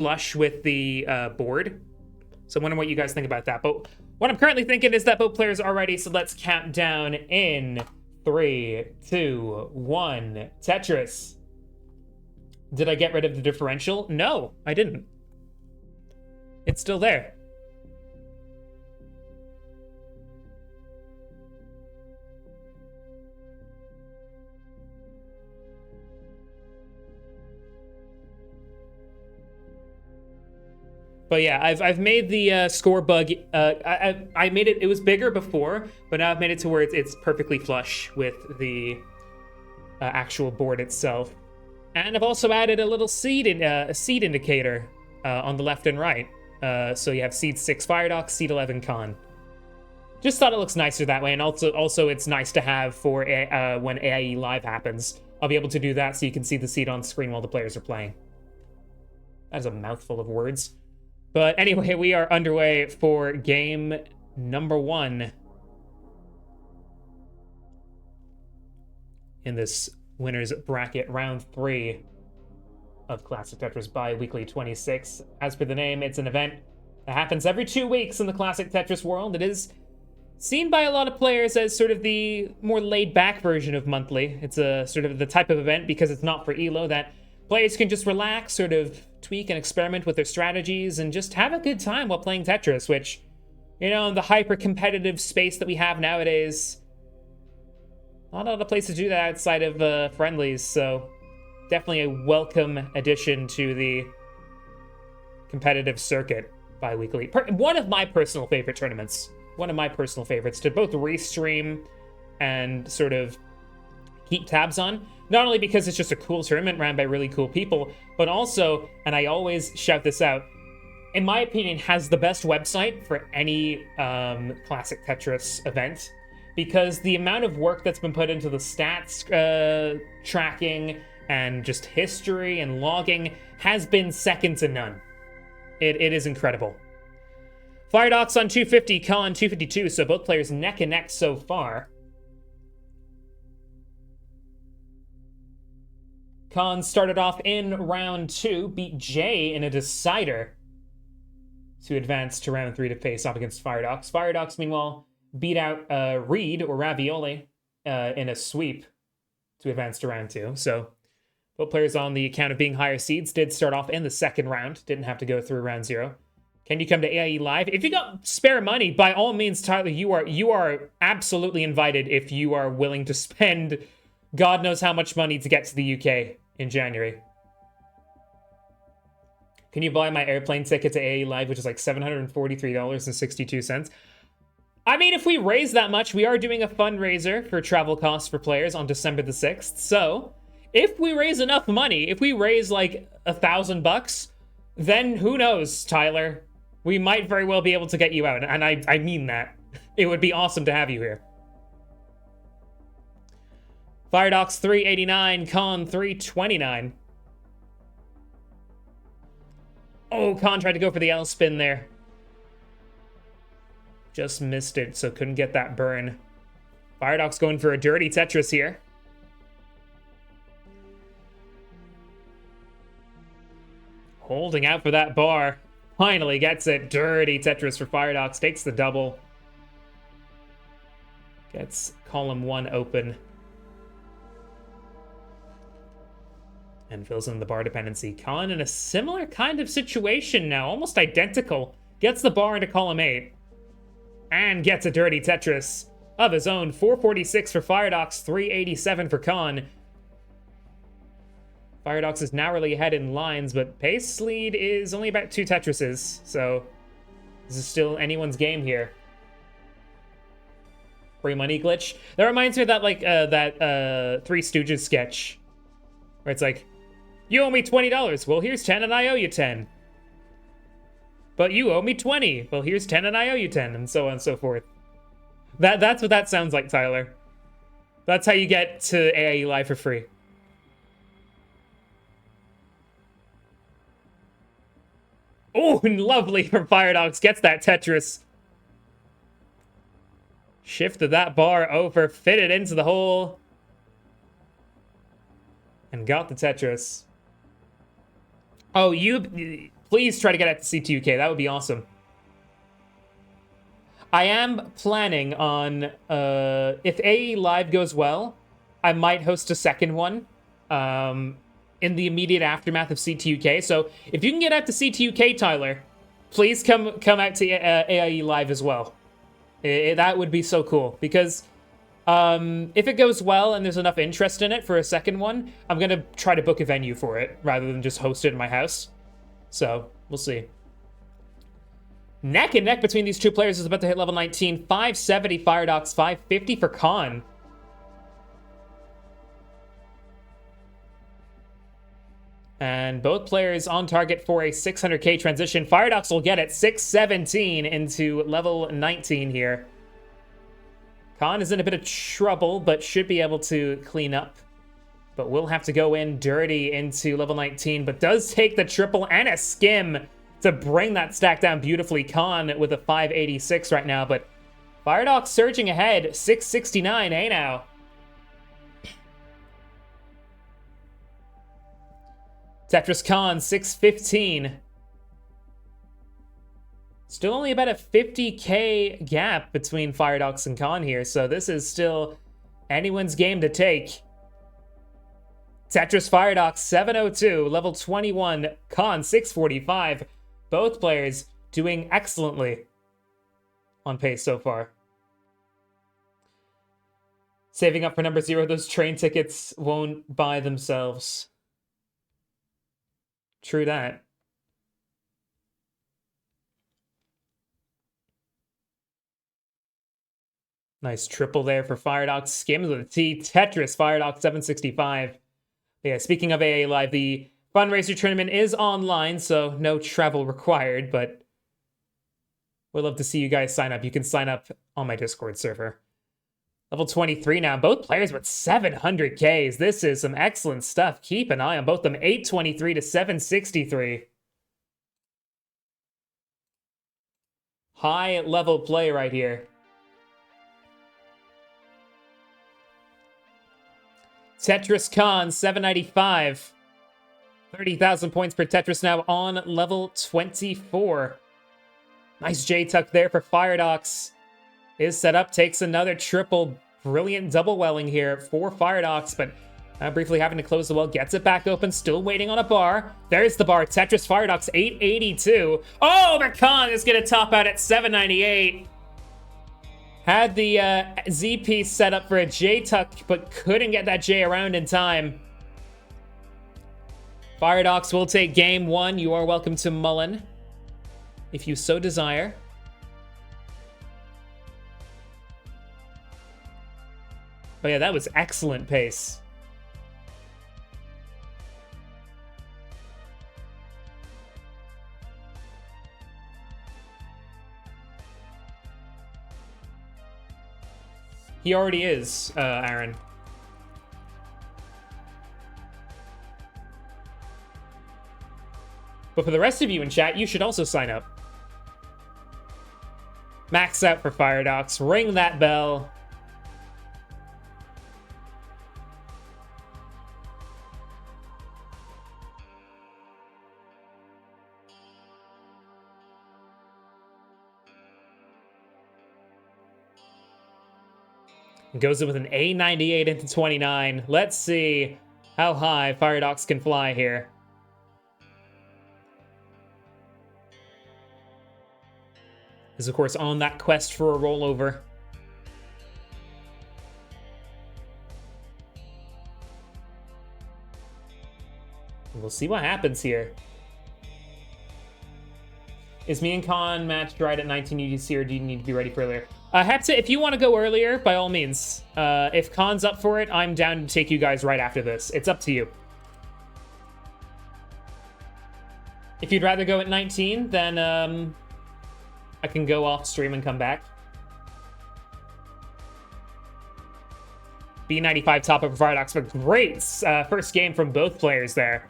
flush with the board. So I'm wondering what you guys think about that. But what I'm currently thinking is that both players are ready, so let's count down in 3, 2, 1. Tetris. Did I get rid of the differential? No, I didn't. It's still there. But yeah, I've made the score bug. I made it. It was bigger before, but now I've made it to where it's perfectly flush with the actual board itself. And I've also added a little seed indicator on the left and right. So you have seed 6 Firedox, seed 11 Kann. Just thought it looks nicer that way, and also it's nice to have for when AIE Live happens. I'll be able to do that so you can see the seed on screen while the players are playing. That is a mouthful of words. But anyway, we are underway for game number 1 in this winner's bracket, round 3 of Classic Tetris Bi-Weekly 26. As per the name, it's an event that happens every 2 weeks in the Classic Tetris world. It is seen by a lot of players as sort of the more laid-back version of monthly. It's a sort of the type of event, because it's not for ELO, that players can just relax, sort of tweak and experiment with their strategies, and just have a good time while playing Tetris, which, you know, in the hyper-competitive space that we have nowadays, not a lot of places to do that outside of friendlies, so definitely a welcome addition to the competitive circuit bi-weekly. One of my personal favorite tournaments. One of my personal favorites to both restream and sort of keep tabs on. Not only because it's just a cool tournament ran by really cool people, but also, and I always shout this out, in my opinion, has the best website for any Classic Tetris event, because the amount of work that's been put into the stats tracking and just history and logging has been second to none. It is incredible. Firedox on 250, Kann 252, so both players neck and neck so far. Kann started off in round 2, beat Jay in a decider to advance to round 3 to face off against Firedox. Firedox, meanwhile, beat out Reed, or Ravioli, in a sweep to advance to round 2. So both players, on the account of being higher seeds, did start off in the second round. Didn't have to go through round 0. Can you come to AIE Live? If you got spare money, by all means, Tyler, you are absolutely invited if you are willing to spend God knows how much money to get to the UK in January. Can you buy my airplane ticket to AIE Live, which is like $743.62? I mean, if we raise that much, we are doing a fundraiser for travel costs for players on December the 6th. So, if we raise enough money, if we raise like $1,000, then who knows, Tyler? We might very well be able to get you out, and I mean that. It would be awesome to have you here. Firedox 389, Kann 329. Oh, Kann tried to go for the L spin there. Just missed it, so couldn't get that burn. Firedox going for a dirty Tetris here. Holding out for that bar. Finally gets it. Dirty Tetris for Firedox. Takes the double. Gets column 1 open. And fills in the bar dependency. Kann in a similar kind of situation now. Almost identical. Gets the bar into column 8. And gets a dirty Tetris of his own. 446 for Firedox. 387 for Kann. Firedox is narrowly ahead in lines, but pace lead is only about 2 Tetrises, so this is still anyone's game here. Free money glitch. That reminds me of that, like, Three Stooges sketch, where it's like, you owe me $20. Well, here's 10 and I owe you 10. But you owe me 20. Well, here's 10 and I owe you 10, and so on and so forth. That's what that sounds like, Tyler. That's how you get to AIE Live for free. Oh, lovely from Firedox. Gets that Tetris. Shifted that bar over, fitted into the hole. And got the Tetris. Oh, Please try to get at the C2UK. That would be awesome. I am planning on, if AE Live goes well, I might host a second one in the immediate aftermath of CTUK. So if you can get out to CTUK, Tyler, please come out to AIE Live as well. That would be so cool, because if it goes well and there's enough interest in it for a second one, I'm going to try to book a venue for it rather than just host it in my house. So we'll see. Neck and neck between these two players is about to hit level 19. 570 Firedox, 550 for Kann. And both players on target for a 600k transition. Firedox will get it 617 into level 19 here. Kann is in a bit of trouble, but should be able to clean up. But will have to go in dirty into level 19, but does take the triple and a skim to bring that stack down beautifully. Kann with a 586 right now, but Firedox surging ahead, 669, hey now. Tetris Kann, 615. Still only about a 50k gap between Firedox and Kann here, so this is still anyone's game to take. Tetris Firedox, 702, level 21, Kann, 645. Both players doing excellently on pace so far. Saving up for number 0, those train tickets won't buy themselves. True that. Nice triple there for Firedox. Skims with a T. Tetris Firedox 765. Yeah, speaking of AA Live, the fundraiser tournament is online, so no travel required, but we'd love to see you guys sign up. You can sign up on my Discord server. Level 23 now. Both players with 700Ks. This is some excellent stuff. Keep an eye on both of them. 823 to 763. High level play right here. Tetris Kann, 795. 30,000 points per Tetris now on level 24. Nice J-Tuck there for Firedox. Is set up, takes another triple. Brilliant double welling here for Firedox, but briefly having to close the well. Gets it back open, still waiting on a bar. There's the bar. Tetris Firedox, 882. Oh, but Kann is going to top out at 798. Had the Z piece set up for a J-Tuck, but couldn't get that J around in time. Firedox will take game 1. You are welcome to Mullen, if you so desire. Oh yeah, that was excellent pace. He already is, Aaron. But for the rest of you in chat, you should also sign up. Max out for Firedox. Ring that bell. Goes in with an A98 into 29. Let's see how high Firedox can fly here. Is of course on that quest for a rollover. We'll see what happens here. Is me and Kann matched right at 19 UTC, or do you need to be ready for earlier? If you want to go earlier, by all means. If Kann's up for it, I'm down to take you guys right after this. It's up to you. If you'd rather go at 19, then I can go off stream and come back. B95 top up for Firedox, but great first game from both players there.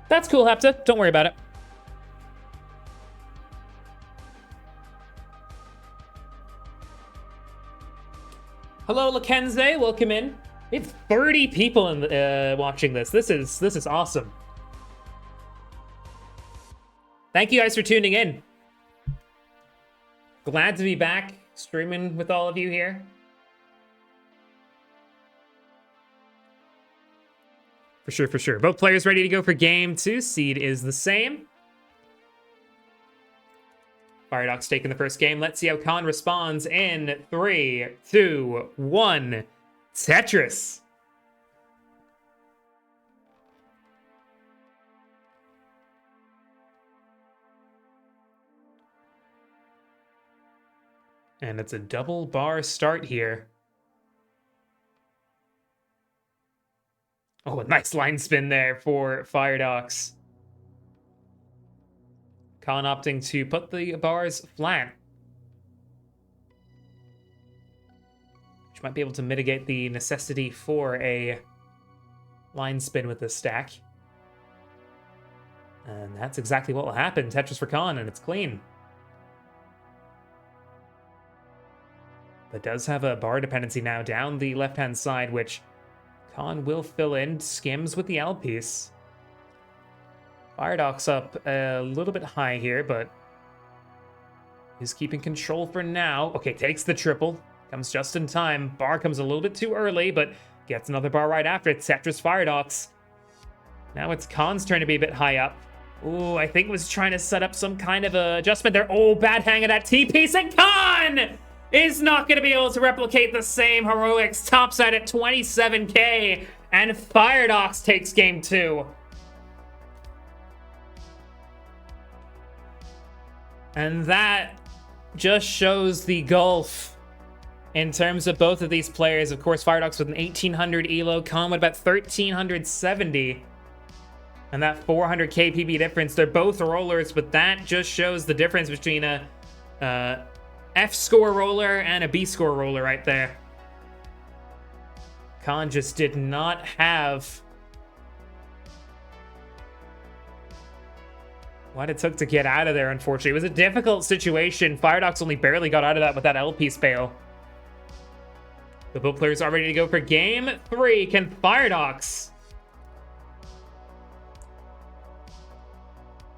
That's cool, Hepta. Don't worry about it. Hello, Lakenze. Welcome in. We have 30 people in watching this. This is awesome. Thank you guys for tuning in. Glad to be back streaming with all of you here. For sure, for sure. Both players ready to go for game 2. Seed is the same. Firedox taking the first game. Let's see how Kann responds in 3, 2, 1. Tetris. And it's a double bar start here. Oh, a nice line spin there for Firedox. Kann opting to put the bars flat, which might be able to mitigate the necessity for a line spin with this stack. And that's exactly what will happen. Tetris for Kann, and it's clean. But does have a bar dependency now down the left-hand side, which Kann will fill in. Skims with the L piece. Firedox up a little bit high here, but is keeping control for now. Okay, takes the triple. Comes just in time. Bar comes a little bit too early, but gets another bar right after it. Tetris Firedox. Now it's Kann's turn to be a bit high up. Ooh, I think was trying to set up some kind of a adjustment there. Oh, bad hang of that T-piece, and Kann is not going to be able to replicate the same heroics. Topside at 27k, and Firedox takes game 2. And that just shows the gulf in terms of both of these players. Of course, Firedox with an 1800 elo, Kann with about 1370. And that 400k PB difference. They're both rollers, but that just shows the difference between a F score roller and a B score roller right there. Kann just did not have what it took to get out of there, unfortunately. It was a difficult situation. Firedox only barely got out of that with that L piece fail. The both players are ready to go for game 3. Can Firedox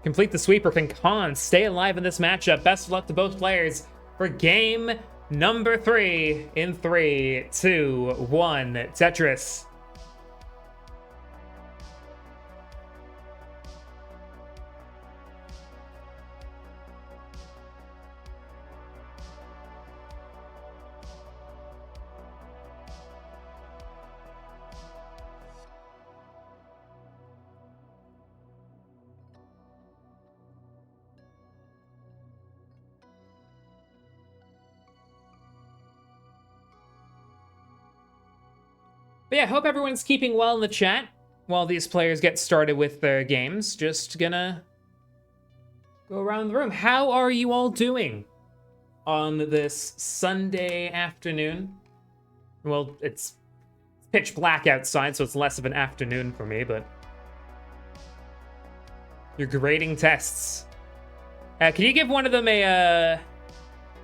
complete the sweep, or can Kann stay alive in this matchup? Best of luck to both players for game number 3 in 3, 2, 1. Tetris. But yeah, hope everyone's keeping well in the chat while these players get started with their games. Just gonna go around the room. How are you all doing on this Sunday afternoon? Well, it's pitch black outside, so it's less of an afternoon for me, but you're grading tests. Can you give one of them a,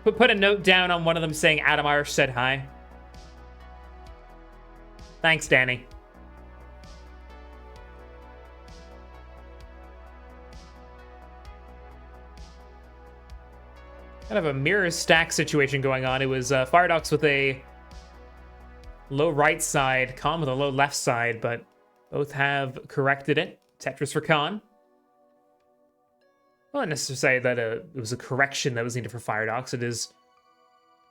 put a note down on one of them saying Adam Irish said hi? Thanks, Danny. Kind of a mirror stack situation going on. It was Firedox with a low right side, Kann with a low left side, but both have corrected it. Tetris for Kann. Well, not necessarily say that it was a correction that was needed for Firedox. It is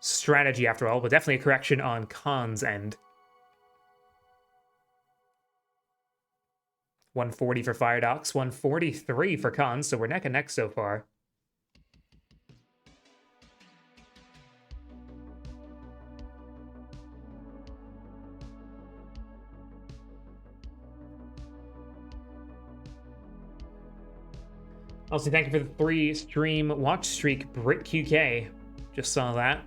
strategy after all, but definitely a correction on Kann's end. 140 for Firedox, 143 for Kann, so we're neck and neck so far. Also, thank you for the 3 stream watch streak, Brit QK. Just saw that.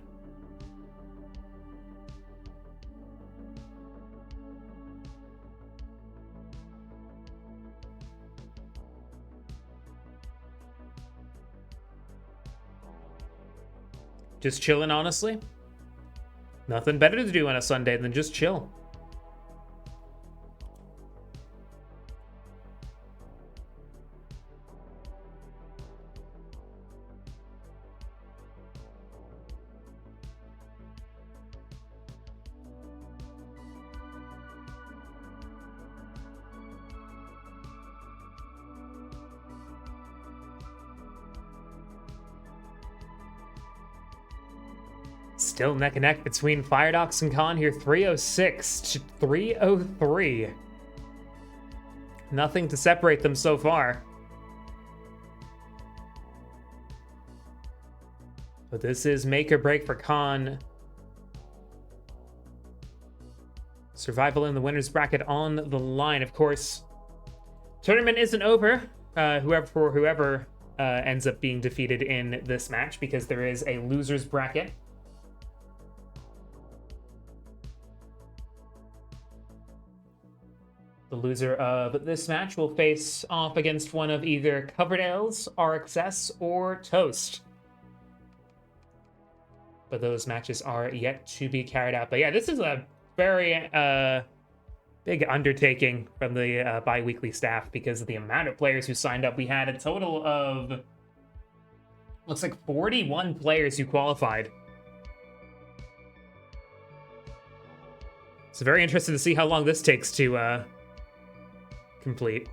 Just chilling, honestly. Nothing better to do on a Sunday than just chill. Still neck and neck between Firedox and Kann here, 306 to 303. Nothing to separate them so far. But this is make or break for Kann. Survival in the winner's bracket on the line, of course. Tournament isn't over. Whoever ends up being defeated in this match, because there is a loser's bracket. The loser of this match will face off against one of either Coverdale's, RXS, or Toast. But those matches are yet to be carried out. But yeah, this is a very big undertaking from the bi-weekly staff because of the amount of players who signed up. We had a total of, looks like 41 players who qualified. So very interested to see how long this takes to complete.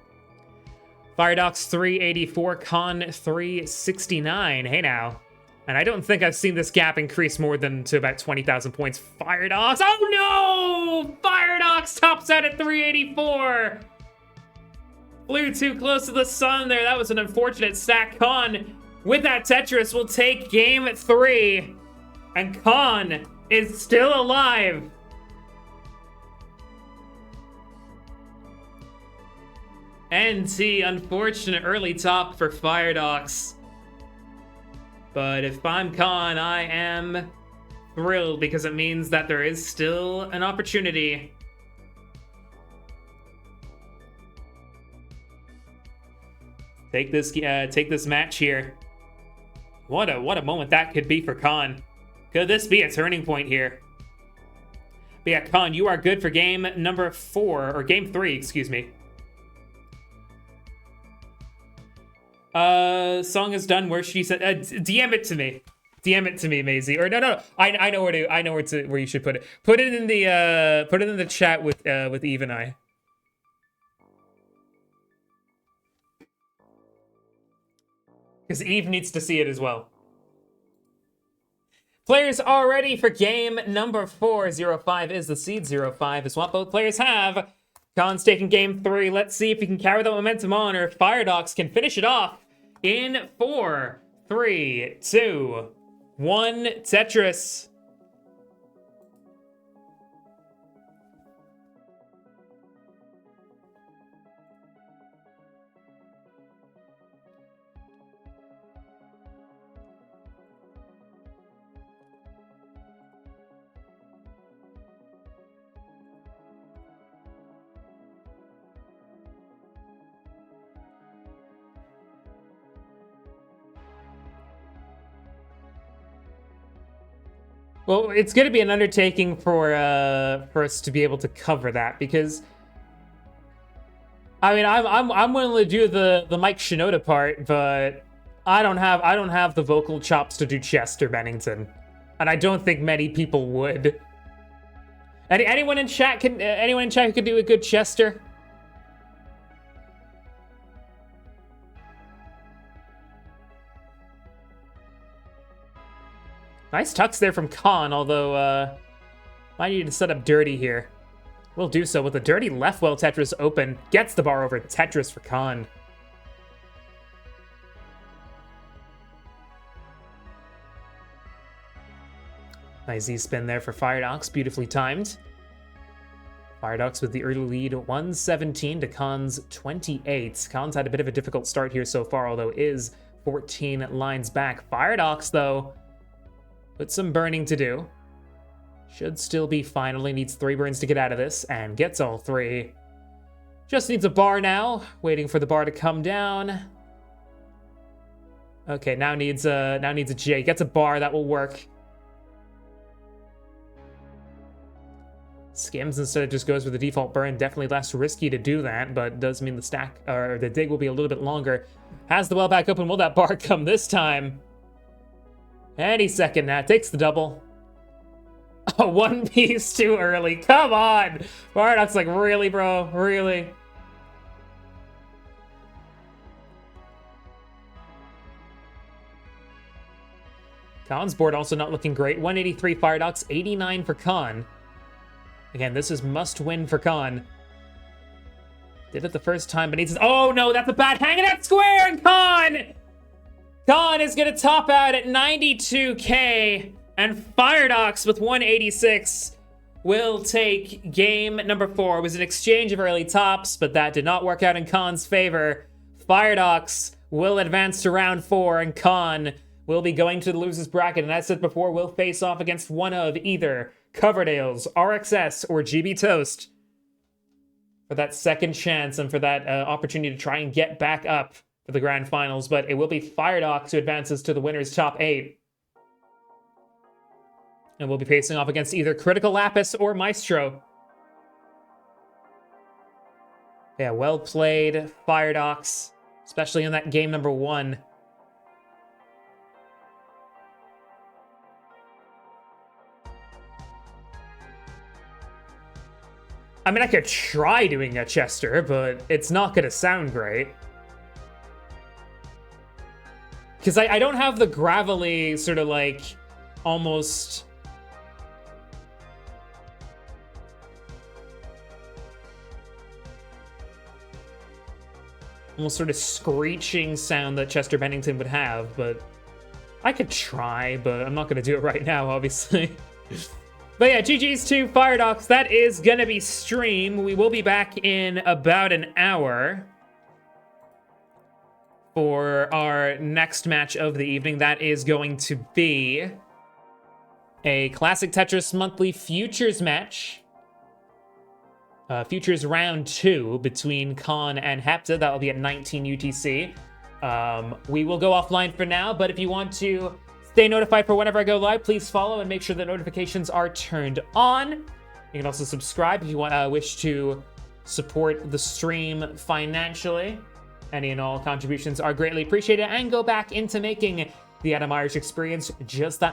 Firedox 384, Kann 369. Hey now. And I don't think I've seen this gap increase more than to about 20,000 points. Firedox, oh no! Firedox tops out at 384. Flew too close to the sun there. That was an unfortunate stack. Kann, with that Tetris, will take game 3. And Kann is still alive. NT, unfortunate early top for Firedox. But if I'm Kann, I am thrilled because it means that there is still an opportunity. Take this match here. What a moment that could be for Kann. Could this be a turning point here? But yeah, Kann, you are good for game number 4, or game 3, excuse me. Song is done. Where she said, DM it to me. DM it to me, Maisie. Or no. I know where you should put it. Put it in the chat with Eve and I. Because Eve needs to see it as well. Players are ready for game number 4. 05 is the seed. 05 is what both players have. Kann's taking game 3. Let's see if he can carry the momentum on, or if Firedox can finish it off in 4, 3, 2, 1. Tetris. Well, it's going to be an undertaking for us to be able to cover that, because I mean, I'm willing to do the Mike Shinoda part, but I don't have the vocal chops to do Chester Bennington, and I don't think many people would. Anyone in chat who can do a good Chester? Nice tucks there from Kann, although might need to set up dirty here. We'll do so with a dirty left well Tetris open. Gets the bar over Tetris for Kann. Nice Z-spin there for Firedox, beautifully timed. Firedox with the early lead, 117 to Kann's 28. Kann's had a bit of a difficult start here so far, although is 14 lines back. Firedox, though, with some burning to do. Should still be fine, only needs 3 burns to get out of this, and gets all 3. Just needs a bar now, waiting for the bar to come down. Okay, now needs a J. Gets a bar, that will work. Skims instead just goes with the default burn. Definitely less risky to do that, but does mean the stack or the dig will be a little bit longer. Has the well back open. Will that bar come this time? Any second now. Takes the double. Oh, one piece too early. Come on! Firedox, like, really, bro? Really? Kann's board also not looking great. 183 Firedox, 89 for Kann. Again, this is must-win for Kann. Did it the first time, but needs... Oh, no, that's a bad hanging out square, and Kann is going to top out at 92k, and Firedox with 186 will take game number 4. It was an exchange of early tops, but that did not work out in Kann's favor. Firedox will advance to round 4, and Kann will be going to the losers bracket, and as I said before, will face off against one of either Coverdale's, RXS, or GB Toast for that second chance and for that opportunity to try and get back up for the grand finals. But it will be Firedox who advances to the winner's top 8. And we'll be facing off against either Critical Lapis or Maestro. Yeah, well played, Firedox, especially in that game number 1. I mean, I could try doing a Chester, but it's not going to sound great. Because I don't have the gravelly sort of like almost... almost sort of screeching sound that Chester Bennington would have, but I could try, but I'm not going to do it right now, obviously. But yeah, GG's to Firedox. That is gonna be stream. We will be back in about an hour for our next match of the evening. That is going to be a Classic Tetris Monthly Futures match. Futures round 2 between Kann and Hepta. That will be at 19 UTC. We will go offline for now, but if you want to stay notified for whenever I go live, please follow and make sure that notifications are turned on. You can also subscribe if you wish to support the stream financially. Any and all contributions are greatly appreciated, and go back into making the Adam Irish experience just that